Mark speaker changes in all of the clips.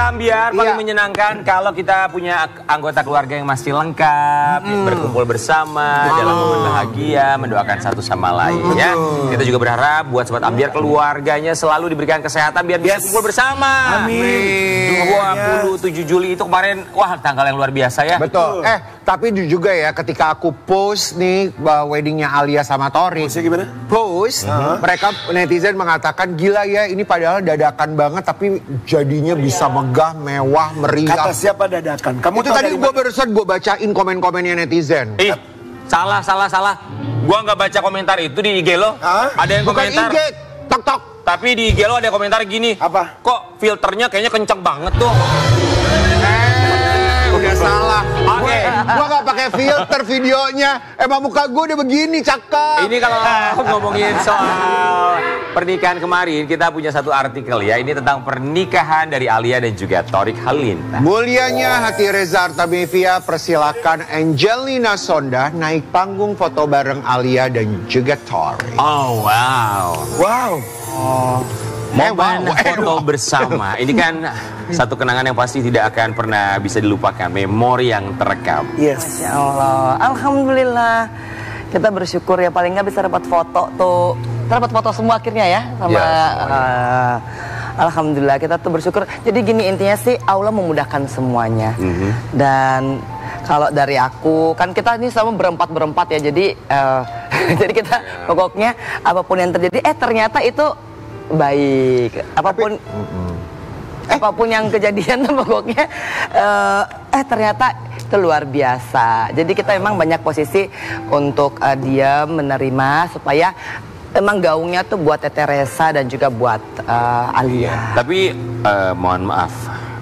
Speaker 1: Ambyar, paling menyenangkan kalau kita punya anggota keluarga yang masih lengkap, berkumpul bersama dalam momen bahagia, mendoakan satu sama lain ya. Kita juga berharap buat Sobat Ambyar keluarganya selalu diberikan kesehatan biar bisa kumpul bersama.
Speaker 2: Amin.
Speaker 1: 27 Juli itu kemarin, wah tanggal yang luar biasa ya.
Speaker 2: Betul. Tapi juga ya ketika aku post nih weddingnya Alia sama Tori.
Speaker 3: Gimana?
Speaker 2: Post, mereka netizen mengatakan gila ya ini padahal dadakan banget tapi jadinya bisa megah, mewah, meriah.
Speaker 3: Kata siapa dadakan? Kamu
Speaker 2: itu tadi gue barusan gue bacain komen-komennya netizen.
Speaker 1: Salah. Gua nggak baca komentar itu di IG lo. Ada yang
Speaker 2: Bukan
Speaker 1: komentar.
Speaker 2: IG, tok.
Speaker 1: Tapi di IG lo ada komentar gini.
Speaker 3: Apa?
Speaker 1: Kok filternya kayaknya kenceng banget tuh.
Speaker 2: Udah salah.
Speaker 1: Oke.
Speaker 2: Gua gak pakai filter videonya. Emang muka gue udah begini, cakep.
Speaker 1: Ini kalau ngomongin soal pernikahan kemarin, kita punya satu artikel ya. Ini tentang pernikahan dari Alia dan juga Thorik Halilintar.
Speaker 2: Mulianya hati Reza Artamevia persilakan Angelina Sondah naik panggung foto bareng Alia dan juga Thorik.
Speaker 1: Oh wow. Momen foto bersama. Ini kan satu kenangan yang pasti tidak akan pernah bisa dilupakan. Memori yang terekam.
Speaker 3: Yes.
Speaker 4: Masya Allah. Alhamdulillah. Kita bersyukur ya paling nggak bisa dapat foto tuh. Dapat foto semua akhirnya ya sama. Alhamdulillah kita tuh bersyukur. Jadi gini intinya sih Allah memudahkan semuanya. Dan kalau dari aku kan kita ini sama berempat ya. Jadi jadi kita pokoknya apapun yang terjadi ternyata itu baik. Apapun yang kejadian pokoknya ternyata itu luar biasa. Jadi kita memang banyak posisi untuk dia menerima supaya emang gaungnya tuh buat Tete Reza dan juga buat Alia.
Speaker 1: Tapi mohon maaf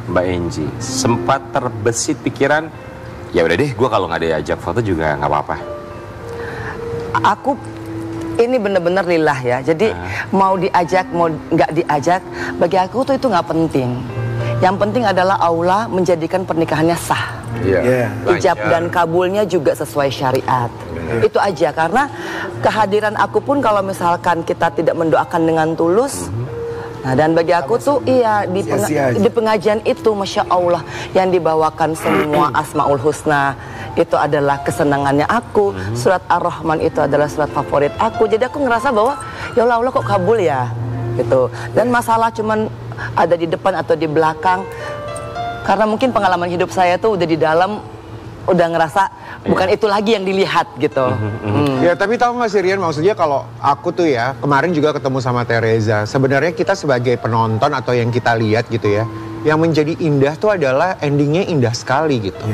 Speaker 1: Mbak Enji, sempat terbesit pikiran ya udah deh gue kalau nggak diajak foto juga nggak apa-apa.
Speaker 4: Aku ini bener-bener lillah ya. Jadi mau diajak mau nggak diajak bagi aku tuh itu nggak penting. Yang penting adalah Allah menjadikan pernikahannya sah. Ijab dan kabulnya juga sesuai syariat. Itu aja karena kehadiran aku pun kalau misalkan kita tidak mendoakan dengan tulus. Nah dan bagi aku tuh di pengajian itu Masya Allah yang dibawakan semua Asmaul Husna itu adalah kesenangannya aku. Surat Ar-Rahman itu adalah surat favorit aku. Jadi aku ngerasa bahwa ya Allah kok kabul ya gitu. Dan masalah cuman ada di depan atau di belakang karena mungkin pengalaman hidup saya tuh udah di dalam udah ngerasa bukan itu lagi yang dilihat gitu.
Speaker 2: Ya tapi tahu nggak sih Rian, maksudnya kalau aku tuh ya kemarin juga ketemu sama Teresa. Sebenarnya kita sebagai penonton atau yang kita lihat gitu ya, yang menjadi indah tuh adalah endingnya indah sekali gitu.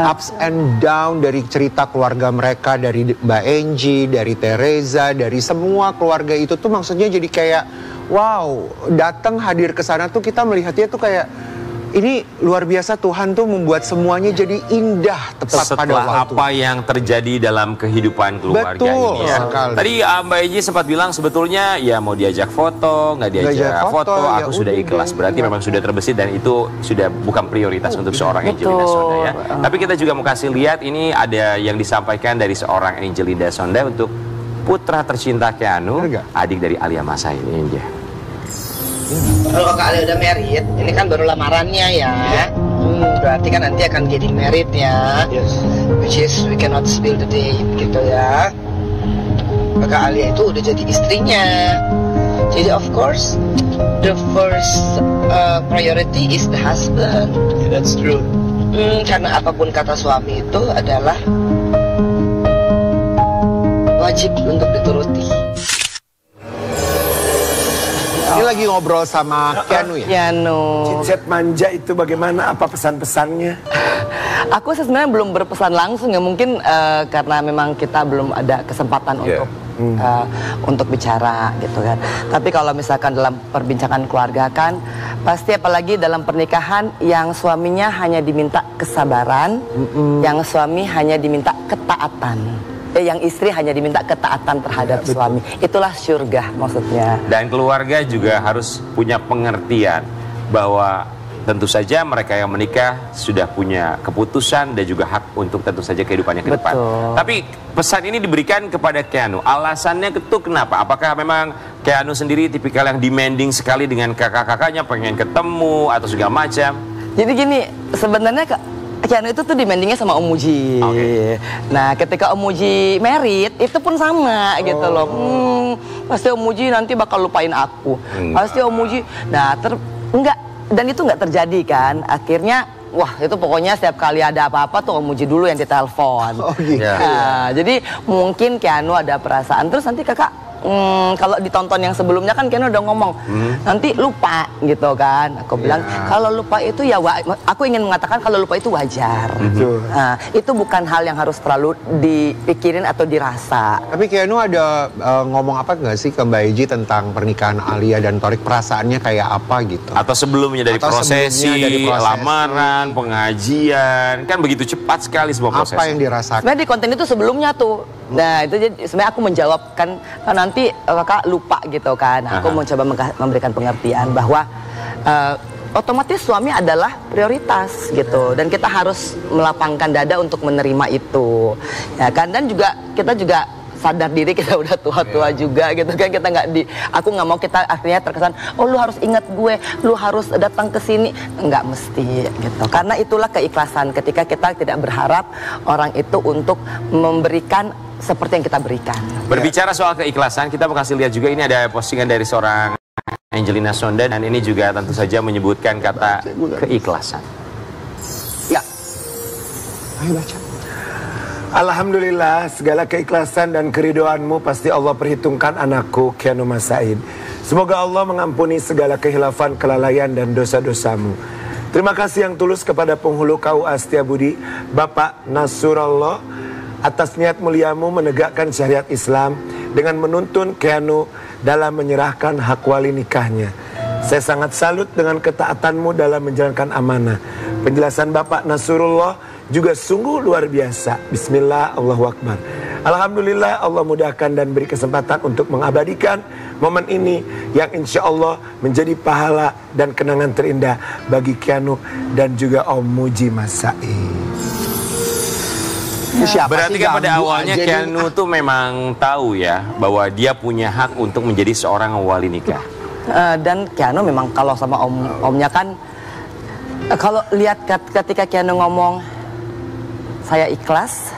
Speaker 2: Ups and down dari cerita keluarga mereka, dari Mbak Enji, dari Teresa, dari semua keluarga itu tuh maksudnya jadi kayak wow, datang hadir ke sana tuh kita melihatnya tuh kayak ini luar biasa, Tuhan tuh membuat semuanya jadi indah tepat pada waktu.
Speaker 1: Apa yang terjadi dalam kehidupan keluarga ini ya. Tadi Mbak Enji sempat bilang sebetulnya ya mau diajak foto, nggak diajak foto, aku sudah ikhlas. Berarti memang sudah terbesit dan itu sudah bukan prioritas untuk seorang Angelina Sondah ya. Tapi kita juga mau kasih lihat ini ada yang disampaikan dari seorang Angelina Sondah untuk putra tercinta Keanu, adik dari Alia Masa ini.
Speaker 4: Kalau Kak Alia udah married, ini kan baru lamarannya ya. Berarti kan nanti akan jadi married ya. Which is we cannot spill the date gitu ya. Kak Alia itu udah jadi istrinya. Jadi of course the first priority is the husband.
Speaker 3: That's true.
Speaker 4: Karena apapun kata suami itu adalah wajib untuk dituruti.
Speaker 2: Ini lagi ngobrol sama Keanu ya?
Speaker 4: Keanu.
Speaker 3: Cincet manja itu bagaimana? Apa pesan-pesannya?
Speaker 4: Aku sebenarnya belum berpesan langsung ya. Mungkin karena memang kita belum ada kesempatan untuk bicara gitu kan. Tapi kalau misalkan dalam perbincangan keluarga kan, pasti apalagi dalam pernikahan yang suaminya hanya diminta kesabaran, yang suami hanya diminta ketaatan. Yang istri hanya diminta ketaatan terhadap suami. Itulah surga maksudnya.
Speaker 1: Dan keluarga juga harus punya pengertian bahwa tentu saja mereka yang menikah sudah punya keputusan dan juga hak untuk tentu saja kehidupannya ke depan. Tapi pesan ini diberikan kepada Keanu. Alasannya itu kenapa? Apakah memang Keanu sendiri tipikal yang demanding sekali dengan kakak-kakaknya, pengen ketemu atau segala macam?
Speaker 4: Jadi gini, sebenarnya Keanu itu tuh demandingnya sama Om Muji. Nah, ketika Om Muji merit, itu pun sama gitu loh. Pasti Om Muji nanti bakal lupain aku. Pasti Om Muji. Nah, enggak, dan itu nggak terjadi kan. Akhirnya, wah itu pokoknya setiap kali ada apa-apa tuh Om Muji dulu yang ditelepon. Nah, jadi mungkin Keanu ada perasaan. Terus nanti kakak, kalau ditonton yang sebelumnya kan Keanu udah ngomong nanti lupa gitu kan. Aku bilang kalau lupa itu ya aku ingin mengatakan kalau lupa itu wajar. Nah, itu bukan hal yang harus terlalu dipikirin atau dirasa.
Speaker 2: Tapi Keanu ada ngomong apa nggak sih ke Mbak Eji tentang pernikahan Alia dan Thorik, perasaannya kayak apa gitu?
Speaker 1: Atau sebelumnya dari prosesi, lamaran, pengajian, kan begitu cepat sekali semua proses.
Speaker 2: Apa yang dirasakan?
Speaker 4: Sebenarnya di konten itu sebelumnya tuh. Nah itu jadi sebenarnya aku menjawab kan nanti kakak lupa gitu kan. Aku mau coba memberikan pengertian bahwa otomatis suami adalah prioritas gitu, dan kita harus melapangkan dada untuk menerima itu, ya kan. Dan juga kita juga sadar diri kita udah tua-tua juga gitu kan. Kita aku nggak mau kita akhirnya terkesan oh lu harus ingat gue, lu harus datang ke sini, nggak mesti gitu. Karena itulah keikhlasan ketika kita tidak berharap orang itu untuk memberikan seperti yang kita berikan.
Speaker 1: Berbicara soal keikhlasan, kita mau kasih lihat juga ini ada postingan dari seorang Angelina Sonda, dan ini juga tentu saja menyebutkan kata keikhlasan.
Speaker 2: Ya, ayo baca.
Speaker 3: Alhamdulillah, segala keikhlasan dan keridoanmu pasti Allah perhitungkan anakku Keanu Mas Said. Semoga Allah mengampuni segala kehilafan, kelalaian dan dosa-dosamu. Terima kasih yang tulus kepada penghulu KUA Setiabudi Bapak Nasrullah atas niat muliamu menegakkan syariat Islam dengan menuntun Keanu dalam menyerahkan hak wali nikahnya. Saya sangat salut dengan ketaatanmu dalam menjalankan amanah. Penjelasan Bapak Nasrullah juga sungguh luar biasa. Bismillah, Allahu Akbar. Alhamdulillah, Allah mudahkan dan beri kesempatan untuk mengabadikan momen ini yang insya Allah menjadi pahala dan kenangan terindah bagi Keanu dan juga Om Muji Mas Said.
Speaker 1: Berarti kan pada awalnya Keanu tuh memang tahu ya bahwa dia punya hak untuk menjadi seorang wali nikah.
Speaker 4: Dan Keanu memang kalau sama omnya kan, kalau lihat ketika Keanu ngomong saya ikhlas,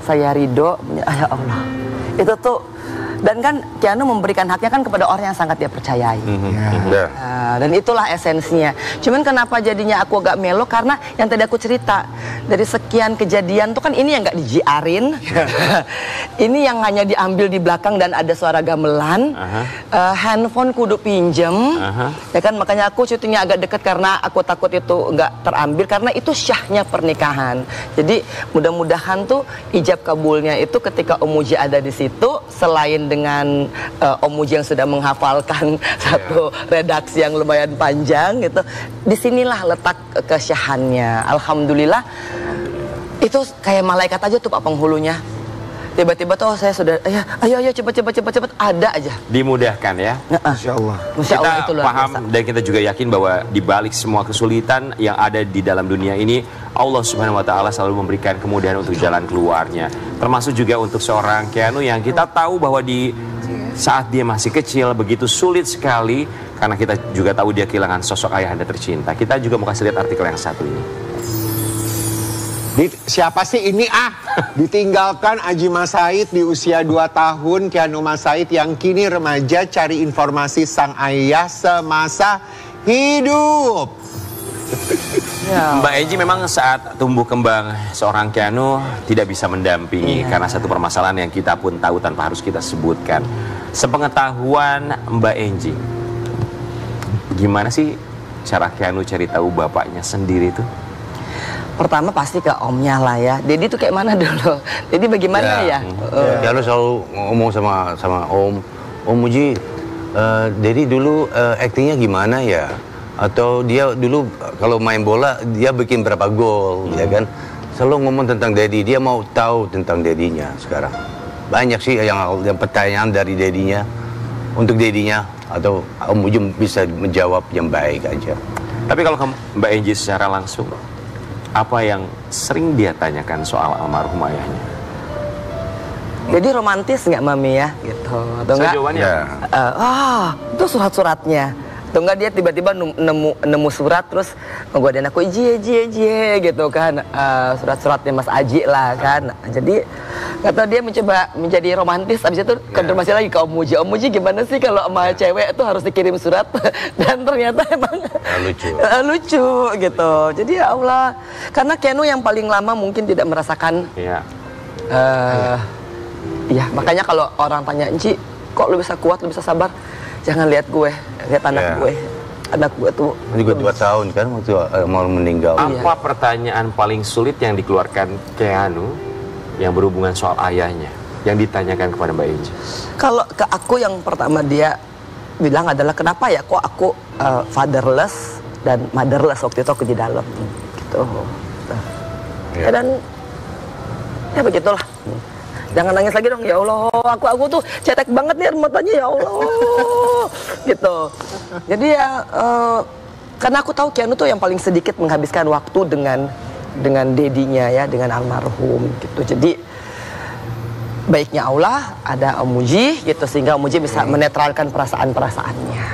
Speaker 4: saya ridho, ya Allah, itu tuh. Dan kan Keanu memberikan haknya kan kepada orang yang sangat dia percayai. Dan itulah esensinya. Cuman kenapa jadinya aku agak melo, karena yang tadi aku cerita dari sekian kejadian tuh kan ini yang nggak dijiarin, ini yang hanya diambil di belakang dan ada suara gamelan, handphone kudu pinjem, ya kan. Makanya aku syutingnya agak deket karena aku takut itu nggak terambil, karena itu syahnya pernikahan. Jadi mudah-mudahan tuh ijab kabulnya itu ketika Om Muji ada di situ, selain dengan Om Muji yang sudah menghafalkan satu redaksi yang lumayan panjang gitu, disinilah letak kesyahannya. Alhamdulillah itu kayak malaikat aja tuh Pak penghulunya. Tiba-tiba tuh saya sudah ayo cepet ada aja.
Speaker 1: Dimudahkan ya.
Speaker 3: Masya Allah.
Speaker 4: Masya Allah,
Speaker 1: kita
Speaker 4: itu luar
Speaker 1: paham
Speaker 4: biasa.
Speaker 1: dan kita juga yakin bahwa di balik semua kesulitan yang ada di dalam dunia ini, Allah Subhanahu wa taala selalu memberikan kemudahan untuk jalan keluarnya. Termasuk juga untuk seorang Keanu yang kita tahu bahwa di saat dia masih kecil begitu sulit sekali, karena kita juga tahu dia kehilangan sosok ayahanda tercinta. Kita juga mau kasih lihat artikel yang satu ini.
Speaker 2: Siapa sih ini Ditinggalkan Aji Mas Said di usia 2 tahun, Keanu Mas Said yang kini remaja cari informasi sang ayah semasa hidup.
Speaker 1: Mbak Eji memang saat tumbuh kembang seorang Keanu tidak bisa mendampingi karena satu permasalahan yang kita pun tahu tanpa harus kita sebutkan. Sepengetahuan Mbak Eji, gimana sih cara Keanu cari tahu bapaknya sendiri itu?
Speaker 4: Pertama pasti ke omnya lah ya. Dedi tuh kayak mana dulu? Dedi bagaimana ya?
Speaker 5: Keanu selalu ngomong sama Om Muji, Dedi dulu aktingnya gimana ya? Atau dia dulu kalau main bola dia bikin berapa gol, ya kan? Selalu ngomong tentang Dedi, dia mau tahu tentang Dedinya sekarang. Banyak sih yang pertanyaan dari Dedinya untuk Dedinya, atau Om Muji bisa menjawab yang baik aja.
Speaker 1: Tapi kalau Mbak Eji secara langsung, apa yang sering dia tanyakan soal almarhum ayahnya?
Speaker 4: Jadi romantis nggak Mami ya? Gitu. Atau enggak?
Speaker 1: Jawabannya?
Speaker 4: Itu surat-suratnya. Atau enggak dia tiba-tiba nemu surat terus menggodain aku Iji gitu kan, surat-suratnya Mas Aji lah kan. Jadi kata dia mencoba menjadi romantis. Abis itu konfirmasi lagi ke Om Muji gimana sih kalau sama cewek tuh harus dikirim surat? Dan ternyata emang lucu gitu. Jadi ya Allah, karena Keanu yang paling lama mungkin tidak merasakan. Ya makanya kalau orang tanya Enci, kok lu bisa kuat, lu bisa sabar? Jangan lihat gue, lihat anak gue. Anak gue tuh
Speaker 5: juga 2 tahun kan waktu mau meninggal.
Speaker 1: Apa pertanyaan paling sulit yang dikeluarkan Keanu yang berhubungan soal ayahnya yang ditanyakan kepada Mbak Enci?
Speaker 4: Kalau ke aku yang pertama dia bilang adalah kenapa ya kok aku fatherless dan motherless waktu itu aku di dalam gitu. Dan ya begitulah. Jangan nangis lagi dong, ya Allah. Aku tuh cetek banget nih matanya, ya Allah. Gitu. Jadi ya karena aku tahu Keanu tuh yang paling sedikit menghabiskan waktu dengan dedinya ya, dengan almarhum gitu. Jadi baiknya Allah ada Om Muji gitu sehingga Om Muji bisa menetralkan perasaan-perasaannya.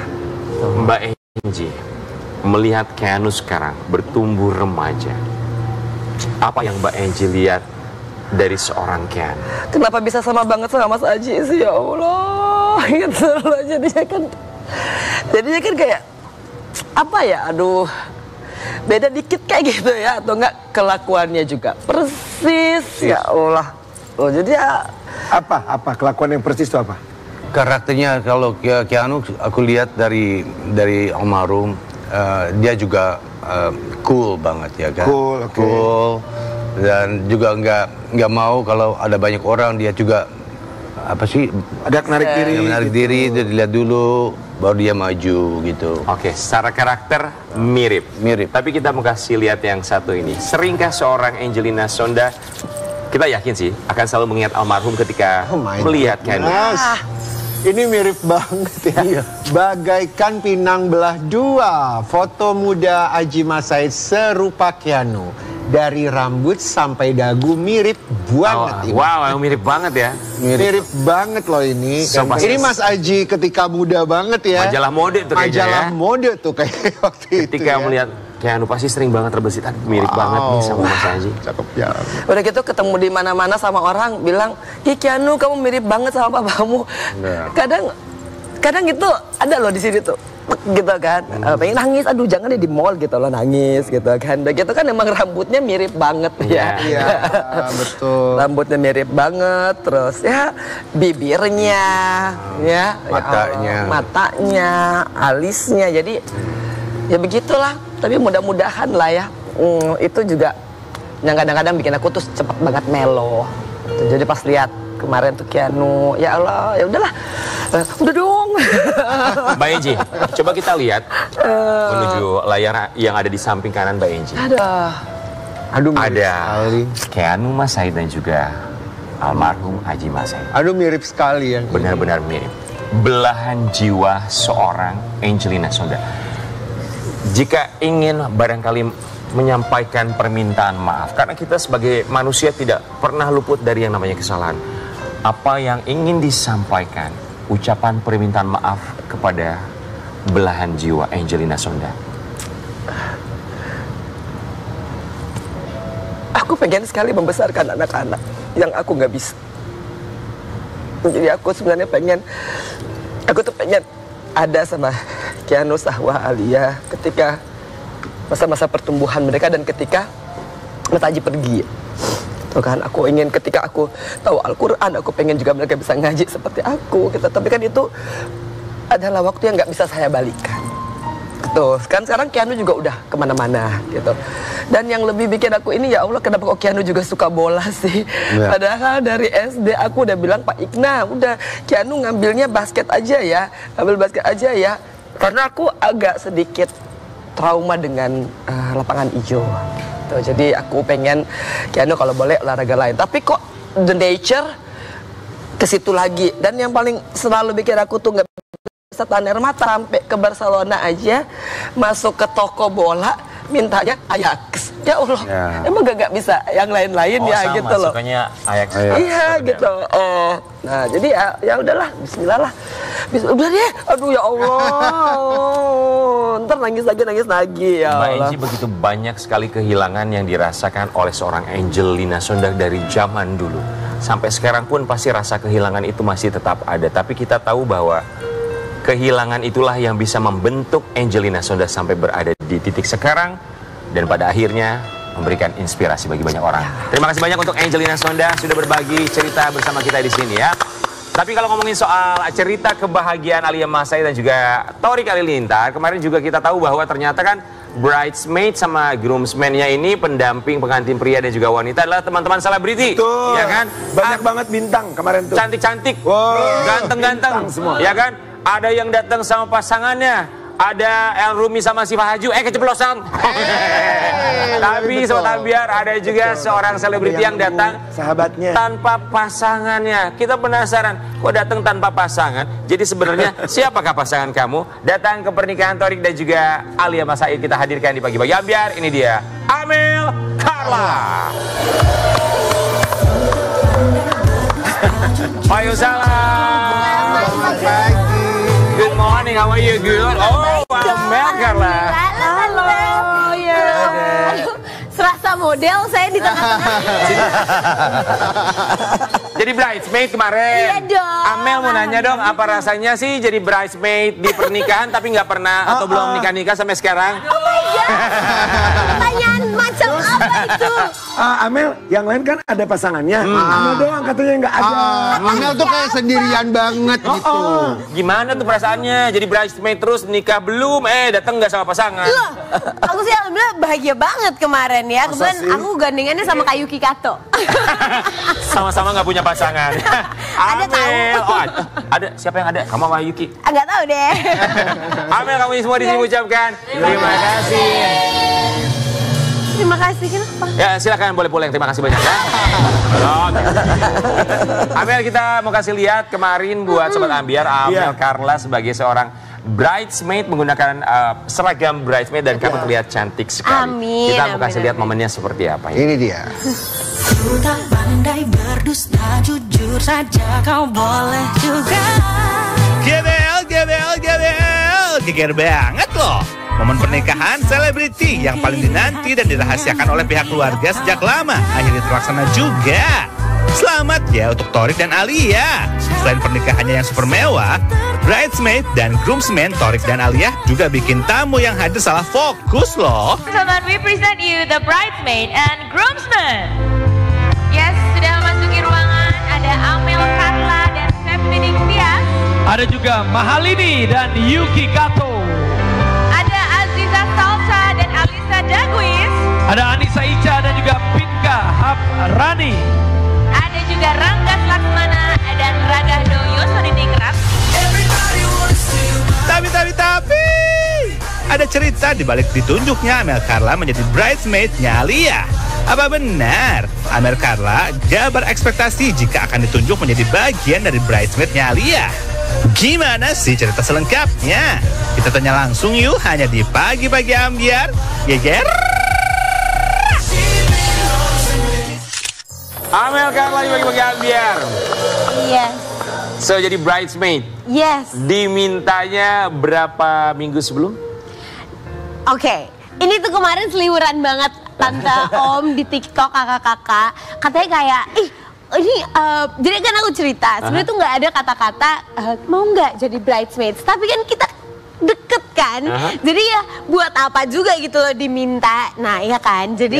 Speaker 1: Mbak Enci melihat Keanu sekarang bertumbuh remaja. Apa yang Mbak Enci lihat dari seorang Keanu?
Speaker 4: Kenapa bisa sama banget sama Mas Aji sih, ya Allah. Gitu loh, jadinya kan kayak apa ya, aduh, beda dikit kayak gitu ya, atau enggak kelakuannya juga persis, ya Allah. Oh, jadi ya
Speaker 3: apa kelakuan yang persis itu apa?
Speaker 5: Karakternya kalau Keanu aku lihat dari almarhum, dia juga cool banget ya kan. Cool. Dan juga nggak mau kalau ada banyak orang, dia juga apa sih,
Speaker 3: ada menarik diri
Speaker 5: dia dilihat dulu baru dia maju gitu.
Speaker 1: Oke, secara karakter mirip. Tapi kita mau kasih lihat yang satu ini. Seringkah seorang Angelina Sonda, kita yakin sih akan selalu mengingat almarhum ketika melihat Keanu?
Speaker 2: Ini mirip banget ya. Bagaikan pinang belah dua. Foto muda Aji Mas Said serupa Keanu. Dari rambut sampai dagu mirip banget.
Speaker 1: Wow, mirip banget ya.
Speaker 2: Mirip banget loh ini. Ini Mas Aji ketika muda banget ya.
Speaker 1: Majalah mode tuh kayaknya ya.
Speaker 2: Majalah mode tuh kayak waktu itu.
Speaker 1: Ketika melihat Keanu pasti sering banget terbesit. Mirip banget nih sama Mas Aji.
Speaker 2: Cakep ya.
Speaker 4: Udah gitu ketemu di mana-mana sama orang bilang, "Ih Keanu, kamu mirip banget sama papamu." Kadang itu ada loh di sini tuh. Gitu kan, pengen nangis, aduh jangan deh di mall gitu loh, nangis gitu kan. Dan gitu kan emang rambutnya mirip banget ya.
Speaker 2: Iya, betul.
Speaker 4: Rambutnya mirip banget, terus ya bibirnya, ya matanya, alisnya. Jadi ya begitulah. Tapi mudah-mudahan lah ya, itu juga yang kadang-kadang bikin aku tuh cepet banget melo. Jadi pas lihat kemarin tuh Keanu, ya Allah, ya udahlah, udah dong.
Speaker 1: Mbak Enci, coba kita lihat menuju layar yang ada di samping kanan Mbak Enci.
Speaker 2: Aduh,
Speaker 1: ada Keanu Mas Said dan juga almarhum Aji Mas Said.
Speaker 2: Aduh, mirip sekali ya.
Speaker 1: Benar-benar mirip. Belahan jiwa seorang Angelina Sonda. Jika ingin barangkali menyampaikan permintaan maaf, karena kita sebagai manusia tidak pernah luput dari yang namanya kesalahan. Apa yang ingin disampaikan, ucapan permintaan maaf kepada belahan jiwa Angelina Sonda?
Speaker 4: Aku pengen sekali membesarkan anak-anak yang aku nggak bisa. Jadi aku sebenarnya aku tuh pengen ada sama Keanu, Sahwa, Alia ketika masa-masa pertumbuhan mereka dan ketika Mas Aji pergi. Tuh kan, aku ingin ketika aku tahu Al-Quran, aku pengen juga mereka bisa ngaji seperti aku gitu. Tapi kan itu adalah waktu yang nggak bisa saya balikan. Gitu. Sekarang Keanu juga udah kemana-mana gitu. Dan yang lebih bikin aku ini, ya Allah, kenapa kok Keanu juga suka bola sih? Padahal dari SD aku udah bilang, Pak Ikna, udah Keanu ngambilnya basket aja ya, ambil basket aja ya. Karena aku agak sedikit trauma dengan lapangan hijau. Jadi aku pengen Keanu kalau boleh olahraga lain. Tapi kok the nature ke situ lagi. Dan yang paling selalu bikin aku tuh nggak bisa tahan air mata, sampai ke Barcelona aja masuk ke toko bola mintanya Ajax. Ya Allah, emang gak bisa yang lain-lain ya sama, gitu loh.
Speaker 1: Sukanya Ajax.
Speaker 4: Iya gitu. Nah jadi ya udahlah, Bismillah lah. Udah deh, aduh ya Allah.
Speaker 6: ntar nangis lagi ya
Speaker 1: Mbak
Speaker 6: Allah.
Speaker 1: Enji, begitu banyak sekali kehilangan yang dirasakan oleh seorang Angelina Sondakh dari zaman dulu. Sampai sekarang pun pasti rasa kehilangan itu masih tetap ada. Tapi kita tahu bahwa kehilangan itulah yang bisa membentuk Angelina Sondakh sampai berada di titik sekarang. Dan pada akhirnya memberikan inspirasi bagi banyak orang. Terima kasih banyak untuk Angelina Sondakh sudah berbagi cerita bersama kita di sini ya. Tapi kalau ngomongin soal cerita kebahagiaan Alia Mas Said dan juga Thorik Halilintar, kemarin juga kita tahu bahwa ternyata kan bridesmaid sama groomsman-nya ini pendamping pengantin pria dan juga wanita adalah teman-teman selebriti.
Speaker 3: Betul.
Speaker 1: Ya kan?
Speaker 3: Banyak banget bintang kemarin tuh.
Speaker 1: Cantik-cantik,
Speaker 3: Wow.
Speaker 1: ganteng-ganteng,
Speaker 3: semua.
Speaker 1: ya kan? Ada yang datang sama pasangannya. Ada El Rumi sama si Fahaju, keceplosan. Tapi Sobat Ambiar, ada juga seorang selebriti yang datang
Speaker 3: sahabatnya
Speaker 1: tanpa pasangannya. Kita penasaran, kok datang tanpa pasangan? Jadi sebenarnya siapakah pasangan kamu? Datang ke pernikahan Thorik dan juga Alia Mas Said kita hadirkan di Pagi-Pagi Ambiar. Ini dia, Amel Carla. Waalaikumsalam. Good morning, how are you? Good. Oh, Amel Carla.
Speaker 7: Halo. Ya. Aduh, serasa model saya di tengah-tengah.
Speaker 1: Jadi bridesmaid kemarin.
Speaker 7: Iya dong.
Speaker 1: Amel mau nanya dong, apa rasanya sih jadi bridesmaid di pernikahan tapi nggak pernah atau belum nikah-nikah sampai sekarang?
Speaker 7: Oh my God. Pertanyaan macam apa itu?
Speaker 3: Amel, yang lain kan ada pasangannya. Amel doang katanya nggak ada.
Speaker 2: Amel tuh kayak sendirian banget gitu.
Speaker 1: Gimana tuh perasaannya? Jadi bridesmaid terus nikah belum? Datang nggak sama pasangan?
Speaker 7: Loh, aku sih alhamdulillah bahagia banget kemarin ya. Kebetulan aku gandengannya sama Kayuki Kato.
Speaker 1: Sama-sama nggak punya pasangan.
Speaker 7: Ada tahu.
Speaker 1: Amel, oh, ada. Siapa yang ada? Kamu sama Yuki.
Speaker 7: Nggak tahu deh.
Speaker 1: Amel, kamu semua di sini ucapkan terima kasih.
Speaker 7: Terima kasih, kenapa?
Speaker 1: Ya silakan boleh pulang, terima kasih banyak ya. Oke. Amel, kita mau kasih lihat kemarin buat Sobat Ambiar, Amel Carla sebagai seorang bridesmaid menggunakan seragam bridesmaid dan kamu terlihat cantik sekali.
Speaker 7: Amin.
Speaker 1: Kita mau kasih lihat momennya seperti apa ya.
Speaker 2: Ini dia.
Speaker 8: Ku tak pandai berdusta, jujur saja kau boleh juga.
Speaker 9: GBL, geger banget loh. Momen pernikahan selebriti yang paling dinanti dan dirahasiakan oleh pihak keluarga sejak lama akhirnya terlaksana juga. Selamat ya untuk Thorik dan Alia. Selain pernikahannya yang super mewah, bridesmaid dan groomsmen Thorik dan Alia juga bikin tamu yang hadir salah fokus loh.
Speaker 10: Sobat, we present you the bridesmaid and groomsmen. Yes, sudah memasuki ruangan. Ada Amel Carla dan Septinik Tias.
Speaker 11: Ada juga Mahalini dan Yuki Kato.
Speaker 10: Ada Aziza Salsa dan Alisa Dagwis.
Speaker 11: Ada Anissa Ica dan juga Pinka Haprani.
Speaker 10: Ada juga Rangga Laksmana dan Ragahdo Yosodiningrat.
Speaker 9: Tapi ada cerita di balik ditunjuknya Amel Carla menjadi bridesmaid-nya Alia. Apa benar Amel Carla gak berekspektasi jika akan ditunjuk menjadi bagian dari bridesmaid-nya Alia? Gimana sih cerita selengkapnya? Kita tanya langsung yuk hanya di Pagi-Pagi Ambiar. Geger.
Speaker 1: Amel Carla di Pagi-Pagi Ambiar.
Speaker 7: Yes.
Speaker 1: So jadi bridesmaid.
Speaker 7: Yes.
Speaker 1: Dimintanya berapa minggu sebelum?
Speaker 7: Oke, ini tuh kemarin seliweran banget tante om di TikTok kakak-kakak katanya kayak ini jadi kan aku cerita sebenarnya tuh nggak ada kata-kata mau nggak jadi bridesmaids, tapi kan kita deket kan, jadi ya buat apa juga gitu loh diminta. Nah iya kan, jadi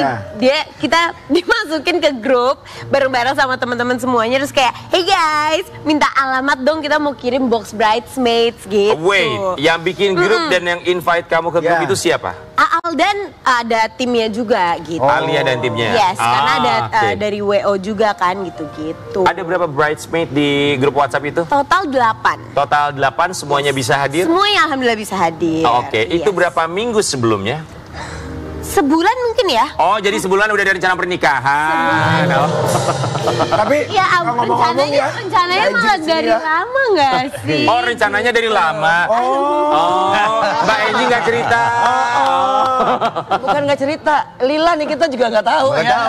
Speaker 7: kita dimasukin ke grup bareng-bareng sama teman-teman semuanya, terus kayak hey guys minta alamat dong, kita mau kirim box bridesmaids gitu.
Speaker 1: Wait, yang bikin grup dan yang invite kamu ke grup itu siapa?
Speaker 7: Aal dan ada timnya juga gitu.
Speaker 1: Alia dan timnya?
Speaker 7: Yes, karena ada
Speaker 1: okay.
Speaker 7: dari WO juga kan gitu-gitu.
Speaker 1: Ada berapa bridesmaid di grup WhatsApp itu?
Speaker 7: Total 8.
Speaker 1: Total 8, semuanya bisa hadir?
Speaker 7: Semuanya alhamdulillah bisa hadir.
Speaker 1: Oke, itu berapa minggu sebelumnya?
Speaker 7: Sebulan mungkin ya.
Speaker 1: Oh, jadi sebulan udah ada rencana pernikahan. Oh.
Speaker 3: Tapi
Speaker 7: ya rencananya malah dari lama nggak sih?
Speaker 1: Oh, rencananya dari lama. Oh, Mbak Enji nggak cerita.
Speaker 6: Bukan nggak cerita, Lila nih kita juga nggak tahu ya.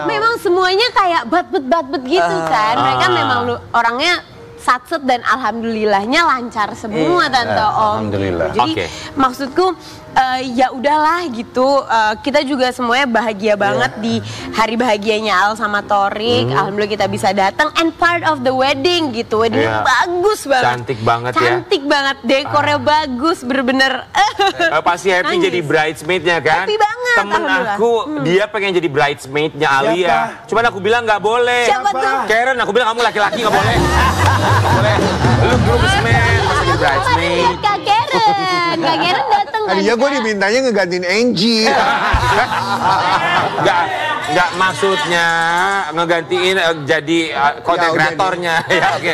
Speaker 7: Memang semuanya kayak bat-bet gitu kan. Mereka memang orangnya satset dan alhamdulillahnya lancar semua Tante Om.
Speaker 5: Alhamdulillah.
Speaker 7: Gitu. Jadi maksudku ya udahlah gitu. Kita juga semuanya bahagia banget di hari bahagianya Al sama Torik. Alhamdulillah kita bisa datang and part of the wedding gitu. Weddingnya bagus banget.
Speaker 1: Cantik banget ya.
Speaker 7: Cantik banget. Dekornya bagus, bener-bener.
Speaker 1: Pasti happy jadi bridesmaid-nya kan?
Speaker 7: Happy banget.
Speaker 1: Temen aku dia pengen jadi bridesmaid-nya Alia. Cuman aku bilang nggak boleh.
Speaker 7: Siapa tuh?
Speaker 1: Karen, aku bilang kamu laki-laki nggak boleh. Nggak boleh. Lu groomsman, masih jadi bridesmaid.
Speaker 7: Kak Karen. Kak Karen datang kan?
Speaker 2: Iya, gue dimintanya ngegantiin Angie.
Speaker 1: Enggak maksudnya ngegantiin jadi konten kreatornya. Ya oke.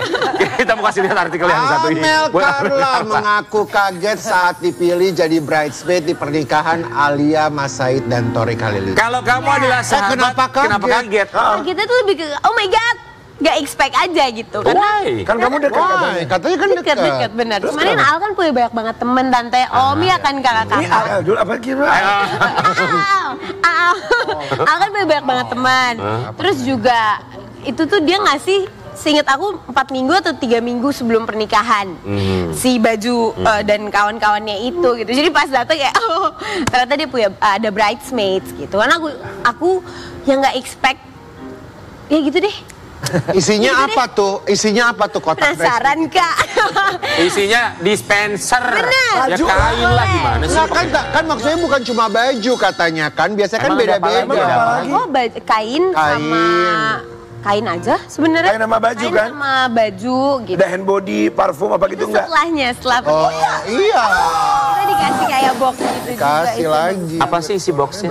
Speaker 1: Kita mau kasih lihat artikel yang satu ini.
Speaker 2: Amel Carla mengaku kaget saat dipilih jadi bridesmaid di pernikahan Alia Mas Said dan Torik Halilintar.
Speaker 1: Kalau kamu adalah sahabat, kenapa kaget?
Speaker 7: Kita tuh lebih ke oh my god. Gak expect aja gitu karena
Speaker 3: kan kamu dekat
Speaker 2: katanya kan
Speaker 7: dekat bener. Kemarin Al kan punya banyak banget temen Tante Om ya kan kakak-kakak.
Speaker 3: Ini dulu apa kira?
Speaker 7: Al kan punya banyak banget teman. Terus juga itu tuh dia ngasih seinget aku 4 minggu atau 3 minggu sebelum pernikahan si baju dan kawan-kawannya itu gitu. Jadi pas datang ya ternyata dia punya ada bridesmaids gitu. Karena aku yang nggak expect ya gitu deh.
Speaker 2: Isinya apa tuh? Isinya apa tuh kotak?
Speaker 7: Penasaran Kak?
Speaker 1: Isinya dispenser.
Speaker 7: Bener.
Speaker 1: Ya kain lah gimana sih?
Speaker 2: Kan maksudnya bukan cuma baju katanya kan. Biasanya kan beda-beda.
Speaker 7: Oh kain sama kain aja sebenarnya.
Speaker 3: Kain sama baju kan?
Speaker 7: Kain sama baju gitu.
Speaker 3: Ada hand body, parfum apa gitu enggak?
Speaker 7: Setelah
Speaker 2: Oh iya.
Speaker 7: Kita dikasih kayak box gitu
Speaker 2: Kasih
Speaker 7: juga.
Speaker 2: lagi.
Speaker 1: Apa sih isi boxnya?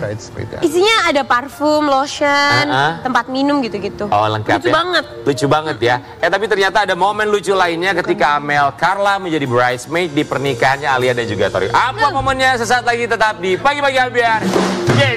Speaker 7: Isinya ada parfum, lotion, tempat minum gitu-gitu.
Speaker 1: Oh lengkap
Speaker 7: lucu
Speaker 1: ya?
Speaker 7: banget.
Speaker 1: Lucu banget ya. Tapi ternyata ada momen lucu lainnya ketika Amel Carla menjadi bridesmaid di pernikahannya Alia dan juga Torik. Apa momennya? Sesaat lagi tetap di Pagi-Pagi Albiar. Yes.